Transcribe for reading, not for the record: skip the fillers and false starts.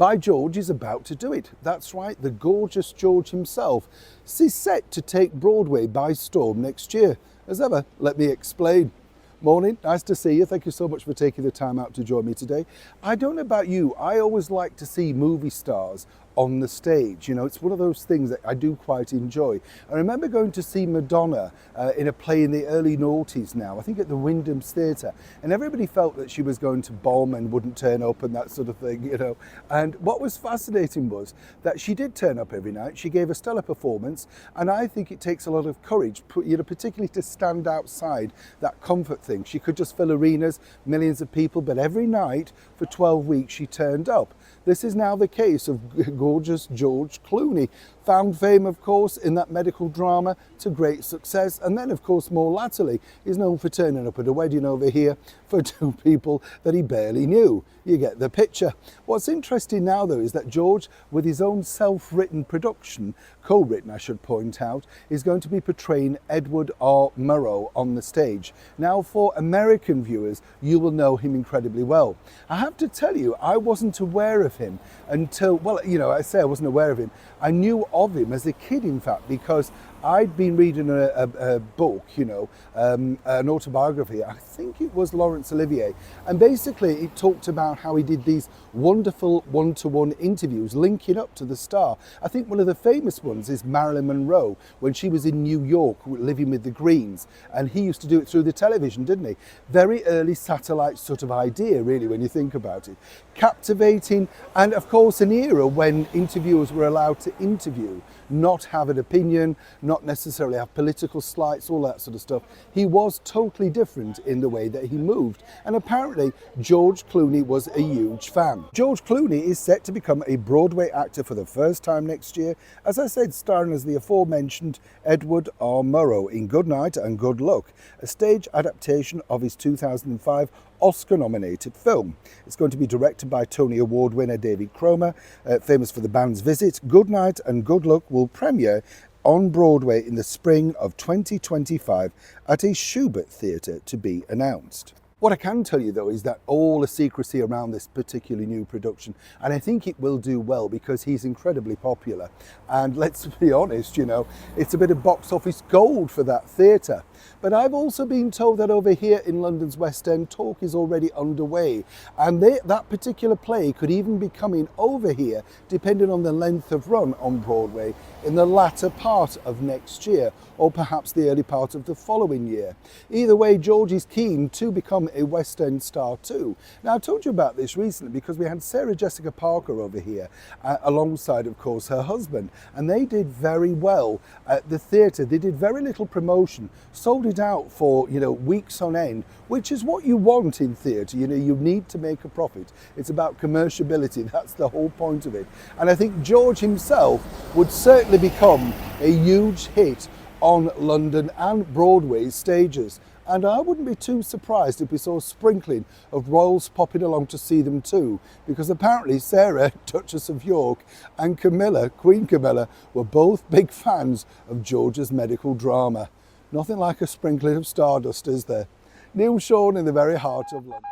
By George is about to do it. That's right, the gorgeous George himself is set to take Broadway by storm next year. As ever, let me explain. Morning, nice to see you. Thank you so much for taking the time out to join me today. I don't know about you, I always like to see movie stars on the stage. You know, it's one of those things that I do quite enjoy. I remember going to see Madonna in a play in the early noughties now, I think at the Wyndham's Theatre, and everybody felt that she was going to bomb and wouldn't turn up and that sort of thing, you know. And what was fascinating was that she did turn up every night. She gave a stellar performance, and I think it takes a lot of courage, you know, particularly to stand outside that comfort thing. She could just fill arenas, millions of people, but every night for 12 weeks she turned up. This is now the case of gorgeous George Clooney. Found fame, of course, in that medical drama to great success. And then, of course, more latterly, he's known for turning up at a wedding over here for two people that he barely knew. You get the picture. What's interesting now, though, is that George, with his own self-written production, co-written, I should point out, is going to be portraying Edward R. Murrow on the stage. Now, for American viewers, you will know him incredibly well. I have to tell you, I wasn't aware of him until, well, you know, I say I wasn't aware of him. I knew of him as a kid, in fact, because I'd been reading a book, you know, an autobiography. I think it was Laurence Olivier. And basically it talked about how he did these wonderful one-to-one interviews linking up to the star. I think one of the famous ones is Marilyn Monroe, when she was in New York living with the Greens. And he used to do it through the television, didn't he? Very early satellite sort of idea, really, when you think about it. Captivating, and of course an era when interviewers were allowed to interview, not have an opinion, not necessarily have political slights, all that sort of stuff. He was totally different in the way that he moved. And apparently George Clooney was a huge fan. George Clooney is set to become a Broadway actor for the first time next year. As I said, starring as the aforementioned Edward R. Murrow in Good Night and Good Luck, a stage adaptation of his 2005 Oscar-nominated film. It's going to be directed by Tony Award winner David Cromer, famous for The Band's Visit. Good Night and Good Luck will premiere on Broadway in the spring of 2025 at a Schubert Theatre, to be announced. What I can tell you, though, is that all the secrecy around this particularly new production, and I think it will do well because he's incredibly popular. And let's be honest, you know, it's a bit of box office gold for that theatre. But I've also been told that over here in London's West End, talk is already underway. And that particular play could even be coming over here, depending on the length of run on Broadway, in the latter part of next year, or perhaps the early part of the following year. Either way, George is keen to become a West End star too. Now, I told you about this recently because we had Sarah Jessica Parker over here, alongside, of course, her husband, and they did very well at the theatre. They did very little promotion, sold it out for, you know, weeks on end, which is what you want in theatre. You know, you need to make a profit. It's about commerciability. That's the whole point of it. And I think George himself would certainly become a huge hit on London and Broadway's stages. And I wouldn't be too surprised if we saw a sprinkling of royals popping along to see them too, because apparently Sarah, Duchess of York, and Camilla, Queen Camilla, were both big fans of George's medical drama. Nothing like a sprinkling of stardust, is there? Neil Sean in the very heart of London.